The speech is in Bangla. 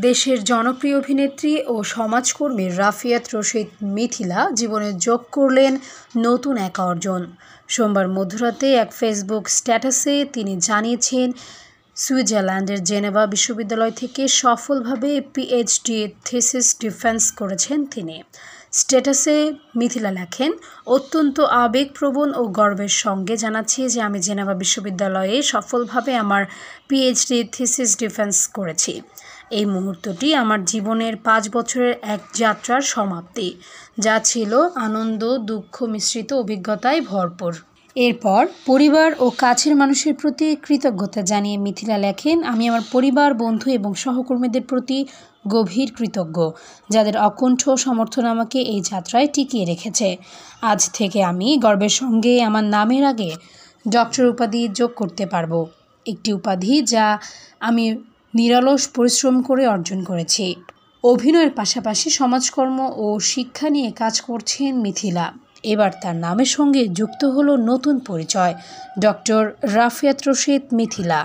দেশের জনপ্রিয় অভিনেত্রী ও সমাজকর্মী রাফিয়াত রশিদ মিথিলা জীবনে যোগ করলেন নতুন এক অর্জন। সোমবার মধ্যরাতে এক ফেসবুক স্ট্যাটাসে তিনি জানিয়েছেন, সুইজারল্যান্ডের জেনেভা বিশ্ববিদ্যালয় থেকে সফলভাবে পিএইচডি থিসিস ডিফেন্স করেছেন তিনি। স্ট্যাটাসে মিথিলা লেখেন, অত্যন্ত আবেগপ্রবণ ও গর্বের সঙ্গে জানাচ্ছি যে আমি জেনেভা বিশ্ববিদ্যালয়ে সফলভাবে আমার পিএইচডি থিসিস ডিফেন্স করেছি। এই মুহূর্তটি আমার জীবনের 5 বছরের এক যাত্রার সমাপ্তি, যা ছিল আনন্দ দুঃখ মিশ্রিত অভিজ্ঞতায় ভরপুর। এরপর পরিবার ও কাছের মানুষের প্রতি কৃতজ্ঞতা জানিয়ে মিথিলা লেখেন, আমি আমার পরিবার, বন্ধু এবং সহকর্মীদের প্রতি গভীর কৃতজ্ঞ, যাদের অকুণ্ঠ সমর্থন আমাকে এই যাত্রায় টিকিয়ে রেখেছে। আজ থেকে আমি গর্বের সঙ্গে আমার নামের আগে ডক্টর উপাধি যোগ করতে পারব, একটি উপাধি যা আমি নিরলস পরিশ্রম করে অর্জন করেছি। অভিনয়ের পাশাপাশি সমাজকর্ম ও শিক্ষা নিয়ে কাজ করছেন মিথিলা। এবার তার নামের সঙ্গে যুক্ত হলো নতুন পরিচয়, ডক্টর রাফিয়াত রশিদ মিথিলা।